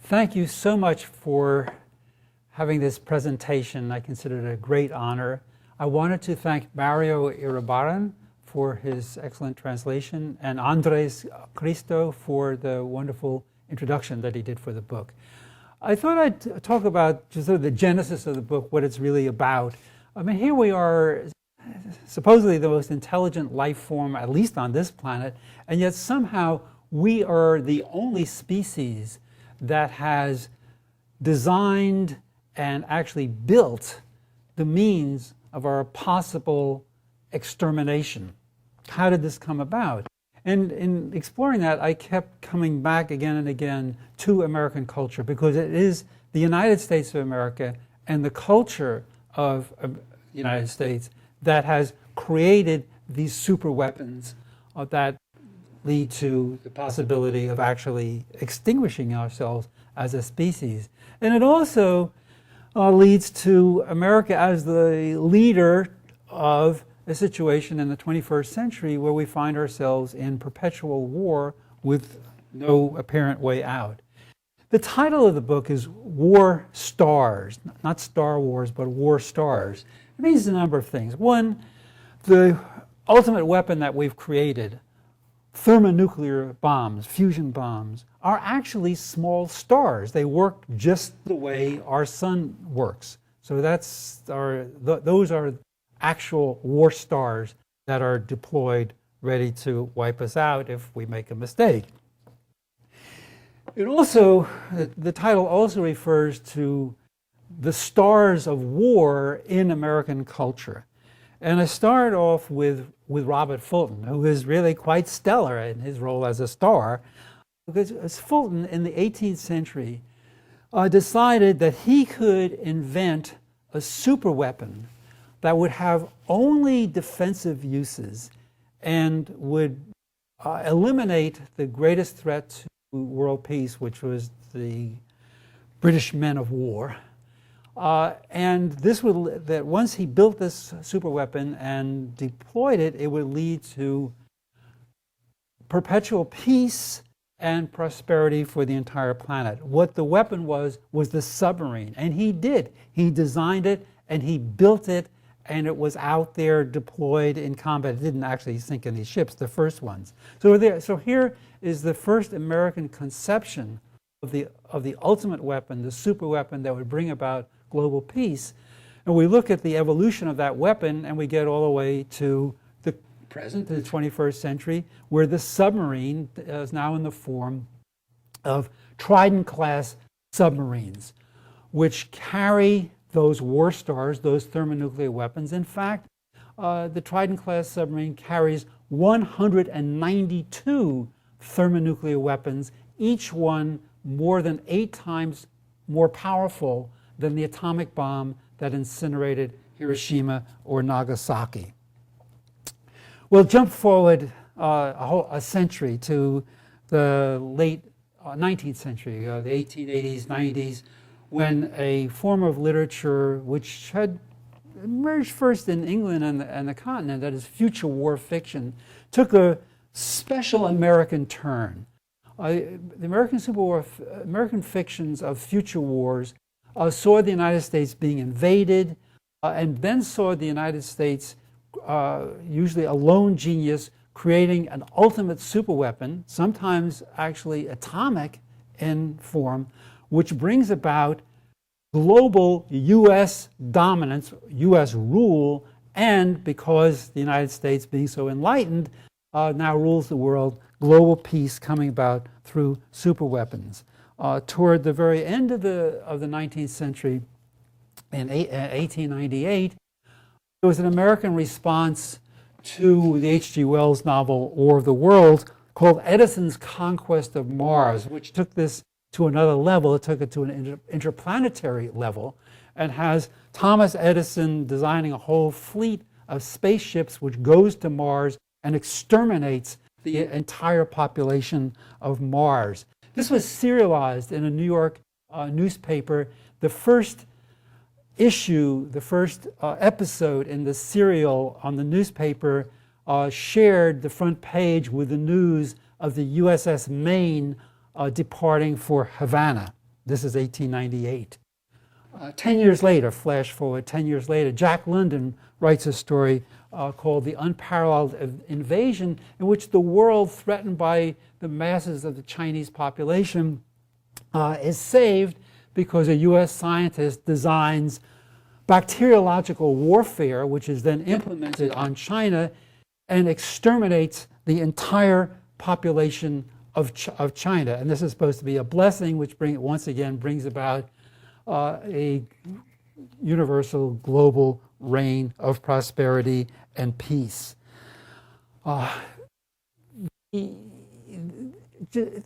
Thank you so much for having this presentation. I consider it a great honor. I wanted to thank Mario Iribarren for his excellent translation and Andres Cristo for the wonderful introduction that he did for the book. I thought I'd talk about just sort of the genesis of the book, what it's really about. I mean, here we are, supposedly the most intelligent life form, at least on this planet, and yet somehow we are the only species that has designed and actually built the means of our possible extermination. How did this come about? And in exploring that, I kept coming back again and again to American culture, because it is the United States of America and the culture of the United States that has created these super weapons that lead to the possibility of actually extinguishing ourselves as a species. And it also leads to America as the leader of a situation in the 21st century where we find ourselves in perpetual war with no apparent way out. The title of the book is War Stars, not Star Wars, but War Stars. It means a number of things. One, the ultimate weapon that we've created, thermonuclear bombs, fusion bombs, are actually small stars. They work just the way our sun works. So those are actual war stars that are deployed, ready to wipe us out if we make a mistake. It also, the title also refers to the stars of war in American culture. And I start off with Robert Fulton, who is really quite stellar in his role as a star, because Fulton in the 18th century decided that he could invent a super weapon that would have only defensive uses and would eliminate the greatest threat to world peace, which was the British men of war. And that once he built this super weapon and deployed it, it would lead to perpetual peace and prosperity for the entire planet. What the weapon was the submarine, and he did. He designed it and he built it, and it was out there deployed in combat. It didn't actually sink any ships, the first ones. So here is the first American conception of the ultimate weapon, the super weapon that would bring about global peace. And we look at the evolution of that weapon, and we get all the way to the present, the 21st century, where the submarine is now in the form of Trident-class submarines, which carry those war stars, those thermonuclear weapons. In fact, the Trident-class submarine carries 192 thermonuclear weapons, each one more than 8 times more powerful than the atomic bomb that incinerated Hiroshima or Nagasaki. We'll jump forward a century to the late 19th century, the 1880s, 90s, when a form of literature which had emerged first in England and the continent, that is future war fiction, took a special American turn. The American fictions of future wars saw the United States being invaded, and then saw the United States, usually a lone genius, creating an ultimate superweapon, sometimes actually atomic in form, which brings about global U.S. dominance, U.S. rule, and because the United States, being so enlightened, now rules the world, global peace coming about through superweapons. Toward the very end of the 19th century, in 1898, there was an American response to the H.G. Wells novel War of the Worlds called Edison's Conquest of Mars, which took this to another level. It took it to an interplanetary level, and has Thomas Edison designing a whole fleet of spaceships which goes to Mars and exterminates the entire population of Mars. This was serialized in a New York newspaper. The first issue, the first episode in the serial on the newspaper shared the front page with the news of the USS Maine departing for Havana. This is 1898. 10 years later, flash forward 10 years later, Jack London writes a story called The Unparalleled Invasion, in which the world threatened by the masses of the Chinese population is saved because a U.S. scientist designs bacteriological warfare, which is then implemented on China and exterminates the entire population of China. And this is supposed to be a blessing, which once again brings about a universal global reign of prosperity and peace.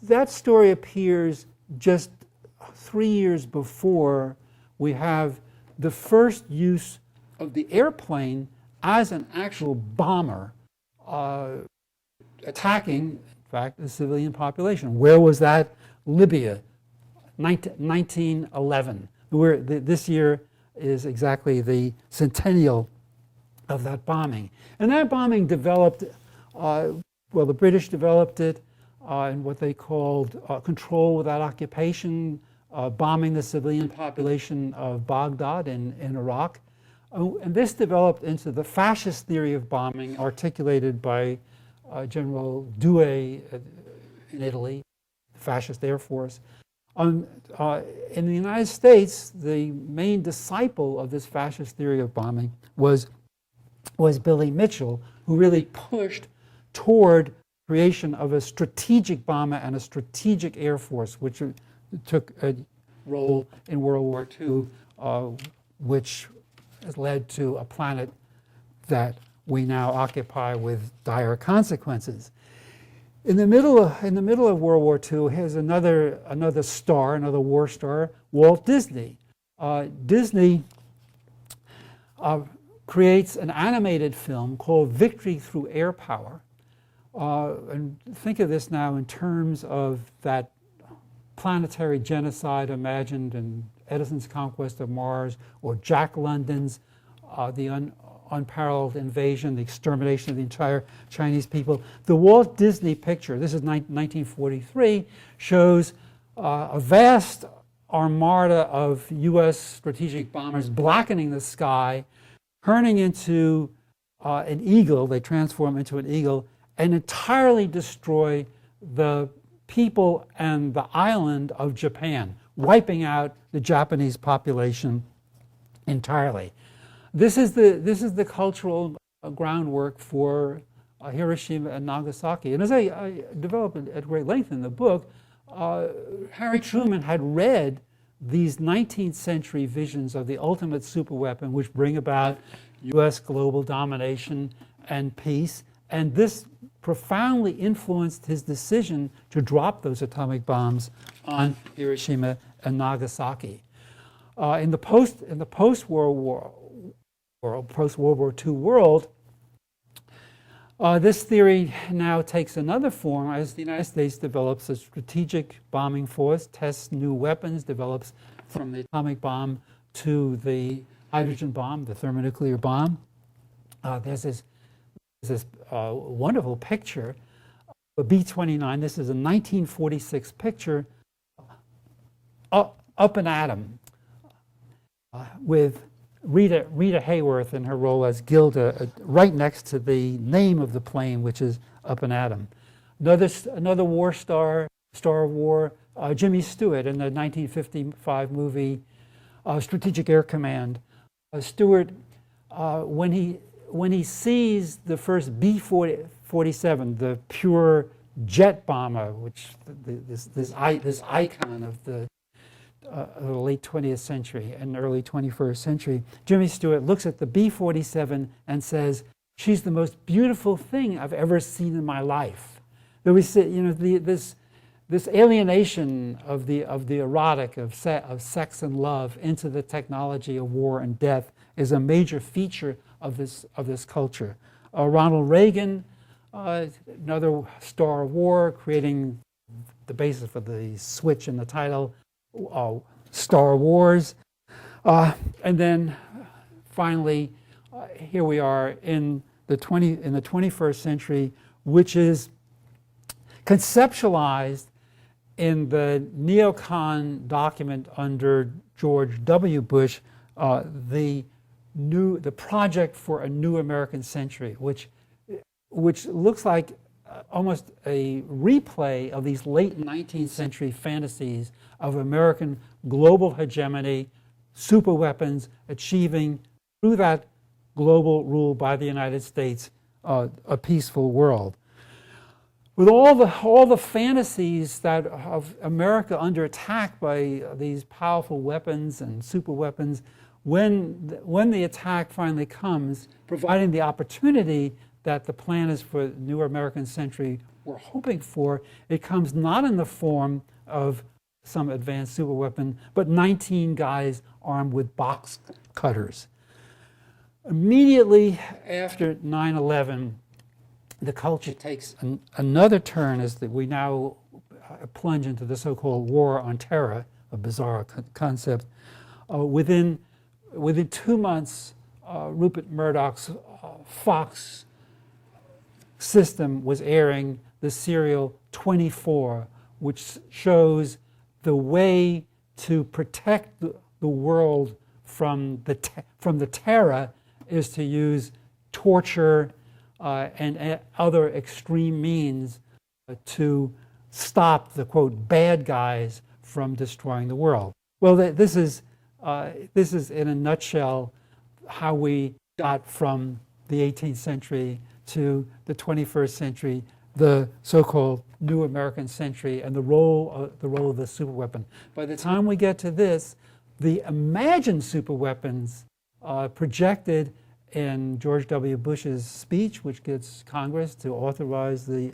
That story appears just 3 years before we have the first use of the airplane as an actual bomber attacking, in fact, the civilian population. Where was that? Libya, 1911. This year is exactly the centennial of that bombing. And that bombing developed, the British developed it in what they called control without occupation, bombing the civilian population of Baghdad in Iraq. And this developed into the fascist theory of bombing articulated by General Due in Italy, the fascist air force. In the United States, the main disciple of this fascist theory of bombing was Billy Mitchell, who really pushed toward creation of a strategic bomber and a strategic air force, which took a role in World War II, which has led to a planet that we now occupy with dire consequences. In the middle of World War II, here's another star, another war star, Walt Disney. Disney creates an animated film called Victory Through Air Power. And think of this now in terms of that planetary genocide imagined in Edison's Conquest of Mars, or Jack London's The Unparalleled Invasion, the extermination of the entire Chinese people. The Walt Disney picture, this is 1943, shows a vast armada of U.S. strategic bombers blackening the sky, turning into an eagle. They transform into an eagle and entirely destroy the people and the island of Japan, wiping out the Japanese population entirely. This is the cultural groundwork for Hiroshima and Nagasaki. And as I develop it at great length in the book, Harry Truman had read these 19th century visions of the ultimate superweapon, which bring about U.S. global domination and peace. And this profoundly influenced his decision to drop those atomic bombs on Hiroshima and Nagasaki. In the post-World War II world, this theory now takes another form as the United States develops a strategic bombing force, tests new weapons, develops from the atomic bomb to the hydrogen bomb, the thermonuclear bomb. There's this wonderful picture of B-29. This is a 1946 picture, up an atom, with Rita Hayworth in her role as Gilda, right next to the name of the plane, which is Up an Atom. Another war star of war, Jimmy Stewart in the 1955 movie Strategic Air Command. Stewart, when he sees the first B-47, the pure jet bomber, which this icon of the late 20th century and early 21st century, Jimmy Stewart looks at the B-47 and says, "She's the most beautiful thing I've ever seen in my life." There was, this alienation of the erotic, of sex and love into the technology of war and death is a major feature of this culture. Ronald Reagan, another star of war, creating the basis for the switch in the title, Star Wars. And then finally, here we are in the 21st century, which is conceptualized in the neocon document under George W. Bush, the project for a new American century, which looks like almost a replay of these late 19th century fantasies of American global hegemony, superweapons, achieving through that global rule by the United States a peaceful world. With all the fantasies that of America under attack by these powerful weapons and superweapons, when the attack finally comes, providing the opportunity that the plan is for the new American century we're hoping for, it comes not in the form of some advanced superweapon, but 19 guys armed with box cutters. Immediately after 9/11, the culture takes another turn as we now plunge into the so-called war on terror, a bizarre concept. Within 2 months, Rupert Murdoch's Fox system was airing the serial 24, which shows the way to protect the world from the terror is to use torture and other extreme means to stop the, quote, bad guys from destroying the world. Well, this is in a nutshell how we got from the 18th century to the 21st century, the so-called new American century, and the role of the superweapon. By the time we get to this, the imagined superweapons projected in George W. Bush's speech, which gets Congress to authorize the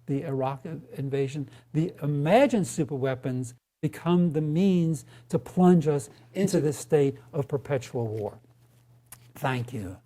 Iraq invasion, the imagined superweapons become the means to plunge us into this state of perpetual war. Thank you.